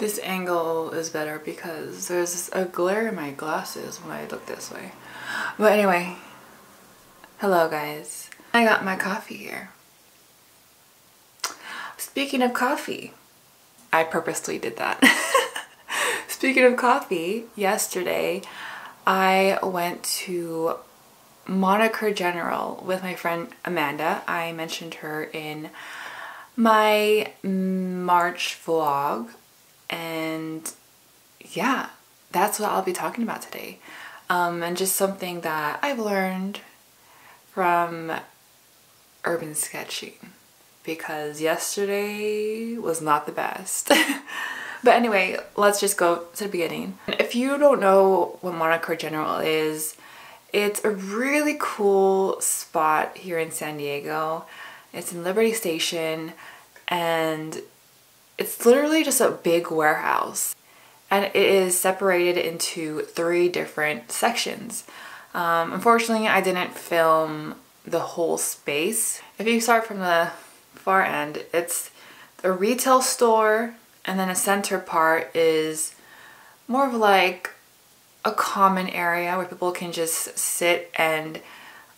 This angle is better because there's a glare in my glasses when I look this way. But anyway, hello guys. I got my coffee here. Speaking of coffee, I purposely did that. Speaking of coffee, yesterday I went to Moniker General with my friend Amanda. I mentioned her in my March vlog, and yeah, that's what I'll be talking about today. And just something that I've learned from urban sketching, because yesterday was not the best. But anyway, let's just go to the beginning. If you don't know what Moniker General is, it's a really cool spot here in San Diego. It's in Liberty Station, and it's literally just a big warehouse. And it is separated into 3 different sections. Unfortunately, I didn't film the whole space. If you start from the far end, it's a retail store, and then a center part is more of like a common area where people can just sit and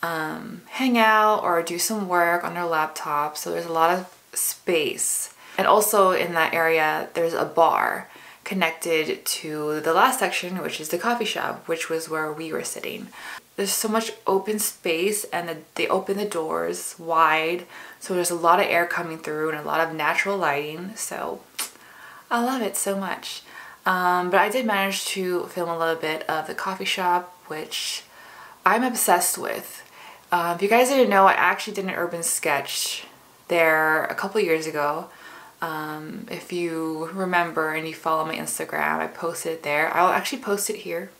hang out or do some work on their laptop. So there's a lot of space. And also in that area, there's a bar connected to the last section, which is the coffee shop, which was where we were sitting. There's so much open space, and they open the doors wide, so there's a lot of air coming through and a lot of natural lighting. So I love it so much. But I did manage to film a little bit of the coffee shop, which I'm obsessed with. If you guys didn't know, I actually did an urban sketch there a couple years ago. If you remember and you follow my Instagram, I posted it there. I'll actually post it here,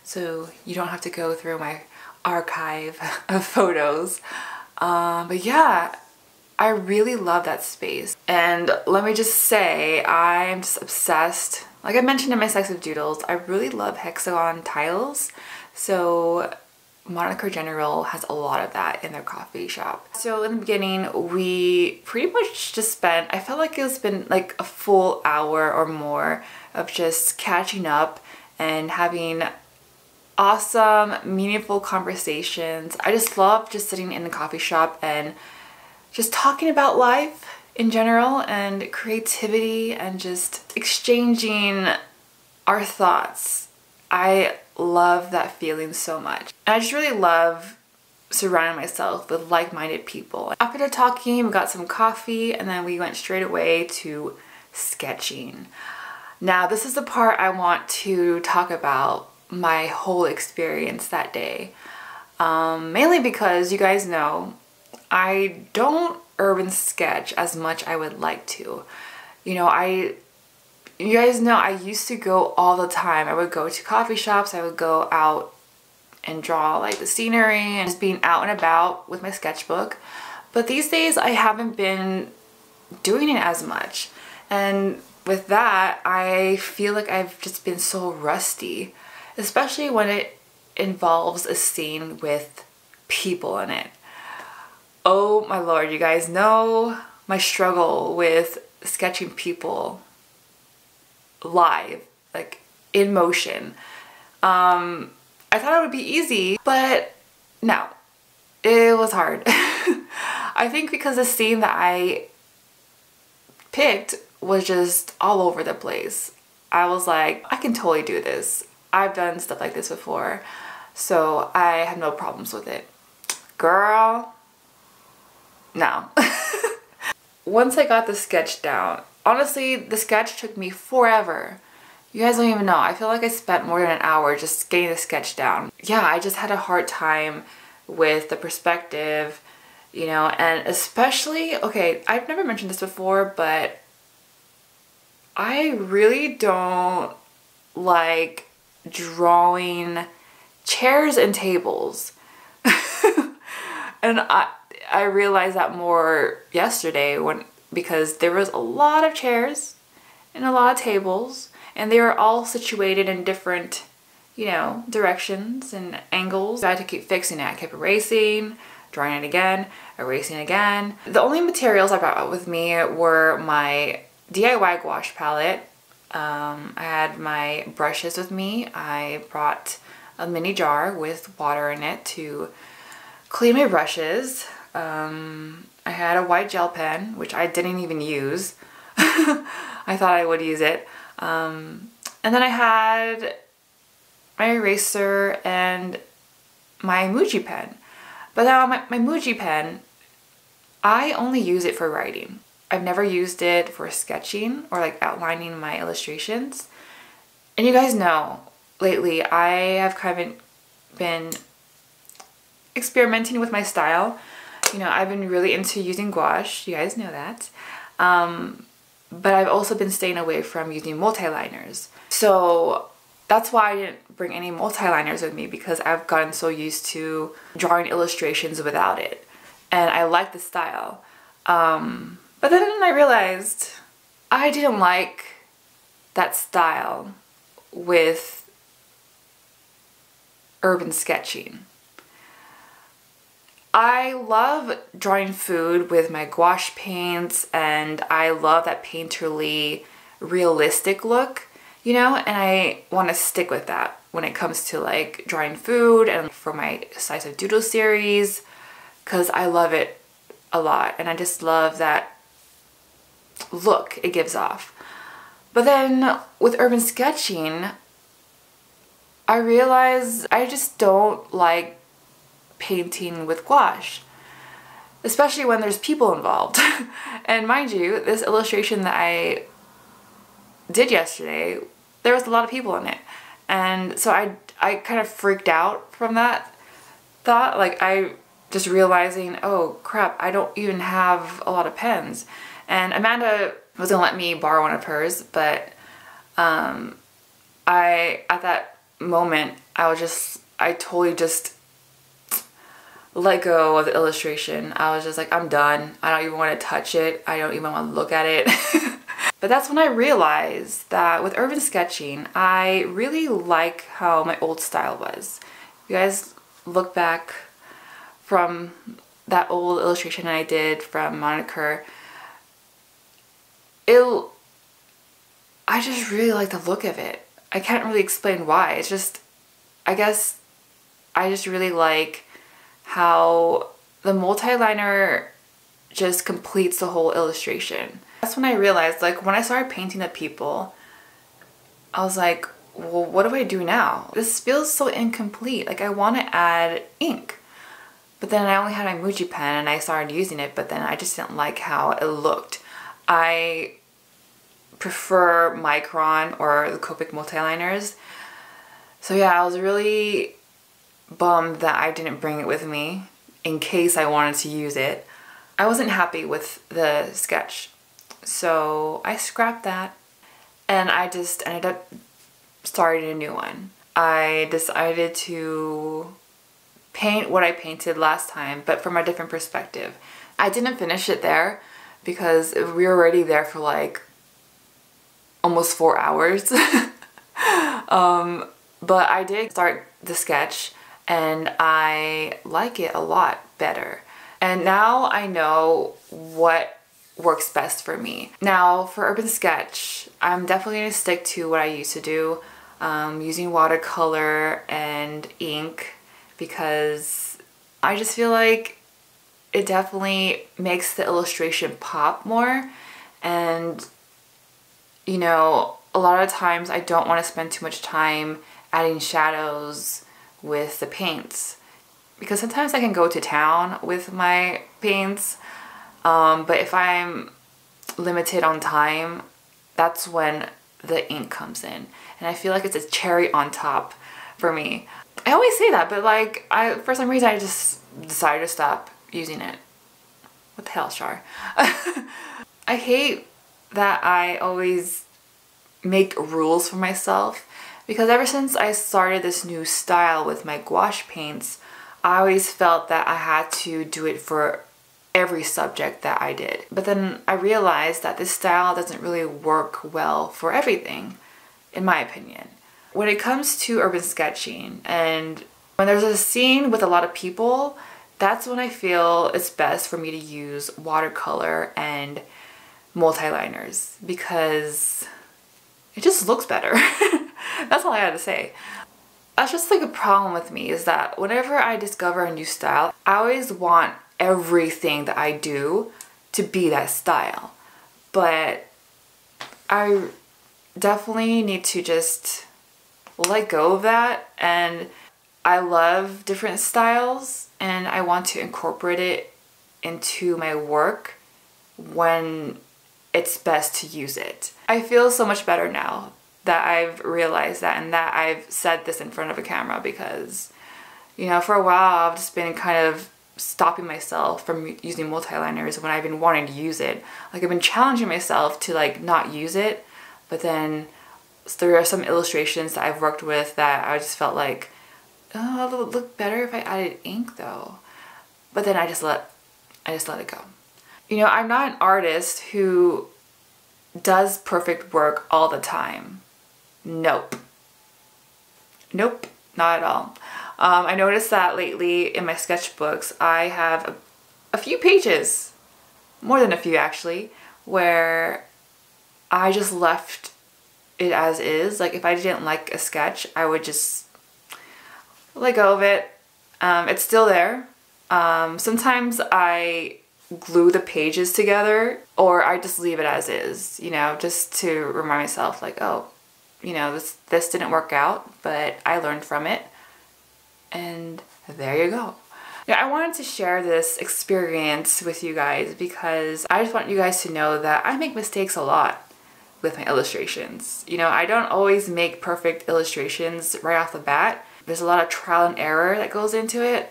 so you don't have to go through my archive of photos. But yeah, I really love that space. And let me just say, I'm just obsessed. Like I mentioned in my Sex of Doodles, I really love hexagon tiles. So Moniker General has a lot of that in their coffee shop. So in the beginning, we pretty much just spent, I felt like it's been like a full hour or more of just catching up and having awesome, meaningful conversations. I just love just sitting in the coffee shop and just talking about life in general and creativity and just exchanging our thoughts. I love that feeling so much. And I just really love surrounding myself with like-minded people. After the talking, we got some coffee, and then we went straight away to sketching. Now, this is the part I want to talk about my whole experience that day. Mainly because you guys know I don't urban sketch as much I would like to. You know, you guys know I used to go all the time. I would go to coffee shops, I would go out and draw like the scenery and just being out and about with my sketchbook. But these days I haven't been doing it as much. And with that, I feel like I've just been so rusty, especially when it involves a scene with people in it. Oh my lord, you guys know my struggle with sketching people live, like in motion. I thought it would be easy, but no, it was hard. I think because the scene that I picked was just all over the place. I was like, I can totally do this. I've done stuff like this before, so I have no problems with it. Girl, no. Once I got the sketch down, honestly, the sketch took me forever. You guys don't even know. I feel like I spent more than an hour just getting the sketch down. Yeah, I just had a hard time with the perspective, you know, and especially, okay, I've never mentioned this before, but I really don't like drawing chairs and tables. And I realized that more yesterday because there was a lot of chairs and a lot of tables, and they were all situated in different, you know, directions and angles. I had to keep fixing it. I kept erasing, drawing it again, erasing again. The only materials I brought with me were my DIY gouache palette, I had my brushes with me. I brought a mini jar with water in it to clean my brushes. I had a white gel pen, which I didn't even use. I thought I would use it. And then I had my eraser and my Muji pen. But now my Muji pen, I only use it for writing. I've never used it for sketching or like outlining my illustrations. And you guys know, lately I have kind of been experimenting with my style. You know, I've been really into using gouache, you guys know that. But I've also been staying away from using multi-liners. So that's why I didn't bring any multi-liners with me, because I've gotten so used to drawing illustrations without it. And I like the style. But then I realized I didn't like that style with urban sketching. I love drawing food with my gouache paints, and I love that painterly, realistic look, you know, and I want to stick with that when it comes to like drawing food and for my Slice of Doodle series, because I love it a lot and I just love that look it gives off. But then with urban sketching, I realized I just don't like painting with gouache, especially when there's people involved. And mind you, this illustration that I did yesterday, there was a lot of people in it, and so I kind of freaked out from that thought. Like, I just realizing, oh crap, I don't even have a lot of pens. And Amanda was gonna let me borrow one of hers, but at that moment I totally just let go of the illustration. I was just like, I'm done. I don't even want to touch it. I don't even want to look at it. But that's when I realized that with urban sketching, I really like how my old style was. You guys look back from that old illustration I did from Moniker. I just really like the look of it. I can't really explain why. It's just, I guess I just really like how the multi-liner just completes the whole illustration. That's when I realized, like, when I started painting the people, I was like, well, what do I do now? This feels so incomplete. Like, I want to add ink. But then I only had my Muji pen and I started using it, but then I just didn't like how it looked. I prefer Micron or the Copic multi-liners. So yeah, I was really bummed that I didn't bring it with me in case I wanted to use it. I wasn't happy with the sketch, so I scrapped that and I just ended up starting a new one. I decided to paint what I painted last time, but from a different perspective. I didn't finish it there because we were already there for like almost 4 hours. But I did start the sketch and I like it a lot better. And now I know what works best for me. Now for urban sketch, I'm definitely going to stick to what I used to do, using watercolor and ink, because I just feel like it definitely makes the illustration pop more. And you know, a lot of times I don't want to spend too much time adding shadows with the paints, because sometimes I can go to town with my paints, but if I'm limited on time, that's when the ink comes in, and I feel like it's a cherry on top for me. I always say that, but like, for some reason I just decided to stop using it. What the hell, Char? I hate that I always make rules for myself, because ever since I started this new style with my gouache paints, I always felt that I had to do it for every subject that I did. But then I realized that this style doesn't really work well for everything, in my opinion. When it comes to urban sketching and when there's a scene with a lot of people, that's when I feel it's best for me to use watercolor and multi-liners, because it just looks better. That's all I had to say. That's just like a problem with me, is that whenever I discover a new style, I always want everything that I do to be that style. But I definitely need to just let go of that, and I love different styles and I want to incorporate it into my work when it's best to use it. I feel so much better now that I've realized that, and that I've said this in front of a camera, because, you know, for a while I've just been kind of stopping myself from using multi-liners when I've been wanting to use it. Like, I've been challenging myself to like not use it, but then there are some illustrations that I've worked with that I just felt like, oh, it would look better if I added ink though. But then I just let it go. You know, I'm not an artist who does perfect work all the time. Nope. Nope, not at all. I noticed that lately in my sketchbooks, I have a few pages, more than a few actually, where I just left it as is. Like, if I didn't like a sketch, I would just let go of it. It's still there. Sometimes I glue the pages together, or I just leave it as is, you know, just to remind myself like, oh, you know, this didn't work out, but I learned from it, and there you go. Yeah, I wanted to share this experience with you guys because I just want you guys to know that I make mistakes a lot with my illustrations. You know, I don't always make perfect illustrations right off the bat. There's a lot of trial and error that goes into it.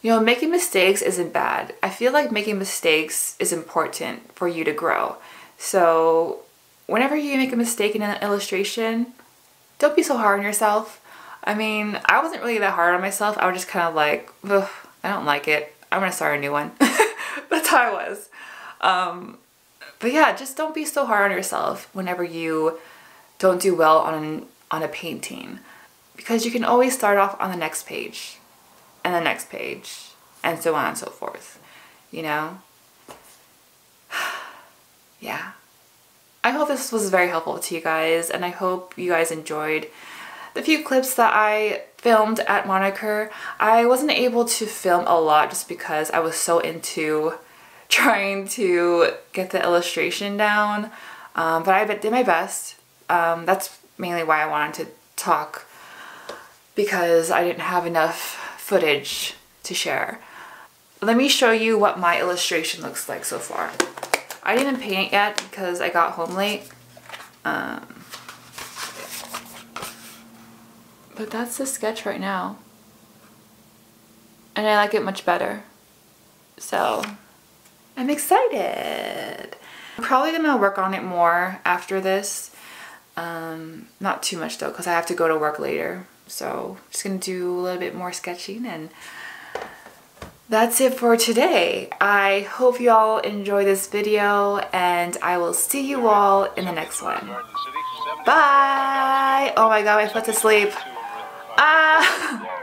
You know, making mistakes isn't bad. I feel like making mistakes is important for you to grow. So whenever you make a mistake in an illustration, don't be so hard on yourself. I mean, I wasn't really that hard on myself. I was just kind of like, ugh, I don't like it. I'm gonna start a new one. That's how I was. But yeah, just don't be so hard on yourself whenever you don't do well on a painting, because you can always start off on the next page and the next page and so on and so forth, you know? Yeah. I hope this was very helpful to you guys, and I hope you guys enjoyed the few clips that I filmed at Moniker. I wasn't able to film a lot just because I was so into trying to get the illustration down, but I did my best. That's mainly why I wanted to talk, because I didn't have enough footage to share. Let me show you what my illustration looks like so far. I didn't even paint it yet because I got home late. But that's the sketch right now. And I like it much better. So I'm excited. I'm probably gonna work on it more after this. Not too much though, because I have to go to work later. So just gonna do a little bit more sketching, and that's it for today. I hope you all enjoy this video, and I will see you all in the next one. Bye! Oh my god, my foot's asleep. Ah!